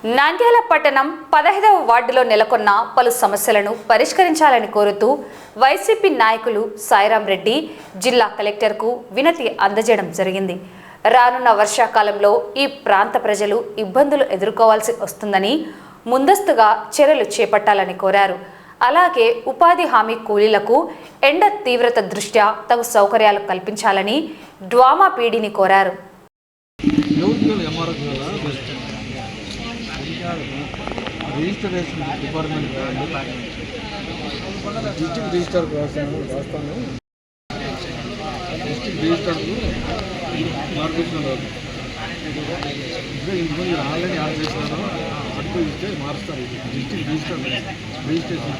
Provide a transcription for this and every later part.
నంద్యాల పట్టణం 15వ వార్డులో నెలకొన్న పలు సమస్యలను పరిష్కరించాలని కోరుతూ వైసీపీ నాయకులు సాయిరాం రెడ్డి జిల్లా కలెక్టర్కు వినతి అందజేయడం జరిగింది. రానున్న వర్షాకాలంలో ఈ ప్రాంత ప్రజలు ఇబ్బందులు ఎదుర్కోవాల్సి వస్తుందని ముందస్తుగా చర్యలు చేపట్టాలని కోరారు. అలాగే ఉపాధి హామీ కూలీలకు ఎండ తీవ్రత దృష్ట్యా తగు సౌకర్యాలు కల్పించాలని డ్వామా పీడీని కోరారు. రిజిస్ట్రేషన్ డిపార్ట్మెంట్ డిస్ట్రిక్ట్ రిజిస్టర్ రాస్తాను డిస్ట్రిక్ట్ రిజిస్టర్కు మార్కెషన్ రాదు. ఇంతకుముందు ఆన్లైన్ యాడ్ చేసినాను, అడుగు ఇస్తే మారుస్తారు. డిస్ట్రిక్ట్ రిజిస్టర్ రిజిస్ట్రేషన్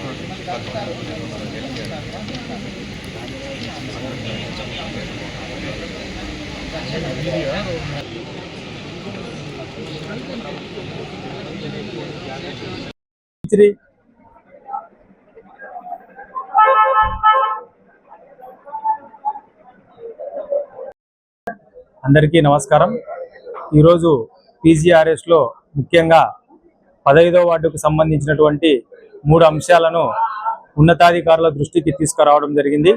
అందరికీ నమస్కారం. ఈరోజు పీజీఆర్ఎస్లో ముఖ్యంగా 15వ వార్డుకు సంబంధించినటువంటి 3 అంశాలను ఉన్నతాధికారుల దృష్టికి తీసుకురావడం జరిగింది.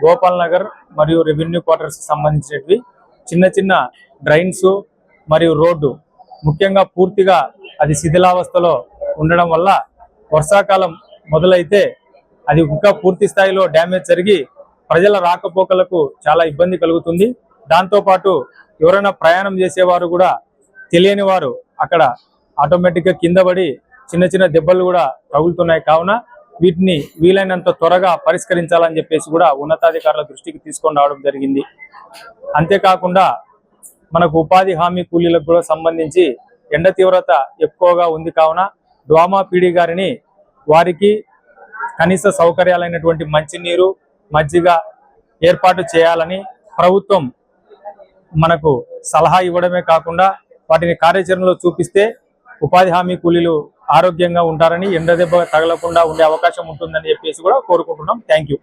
గోపాల్ నగర్ మరియు రెవెన్యూ క్వార్టర్స్కి సంబంధించినవి చిన్న చిన్న డ్రైన్స్ మరియు రోడ్డు ముఖ్యంగా పూర్తిగా అది శిథిలావస్థలో ఉండడం వల్ల వర్షాకాలం మొదలైతే అది ఇంకా పూర్తి స్థాయిలో డ్యామేజ్ జరిగి ప్రజల రాకపోకలకు చాలా ఇబ్బంది కలుగుతుంది. దాంతోపాటు ఎవరైనా ప్రయాణం చేసేవారు కూడా తెలియని వారు అక్కడ ఆటోమేటిక్గా కింద పడి చిన్న చిన్న దెబ్బలు కూడా తగులుతున్నాయి. కావున వీటిని వీలైనంత త్వరగా పరిష్కరించాలని చెప్పేసి కూడా ఉన్నతాధికారుల దృష్టికి తీసుకొని రావడం జరిగింది. అంతేకాకుండా మనకు ఉపాధి హామీ కూలీలకు కూడా సంబంధించి ఎండ తీవ్రత ఎక్కువగా ఉంది. కావున డ్వామా పీడీ గారిని వారికి కనీస సౌకర్యాలైనటువంటి మంచినీరు, మజ్జిగ ఏర్పాటు చేయాలని ప్రభుత్వం మనకు సలహా ఇవ్వడమే కాకుండా వాటిని కార్యాచరణలో చూపిస్తే ఉపాధి హామీ కూలీలు ఆరోగ్యంగా ఉంటారని, ఎండ దెబ్బ తగలకుండా ఉండే అవకాశం ఉంటుందని చెప్పేసి కూడా కోరుకుంటున్నాం. Thank you.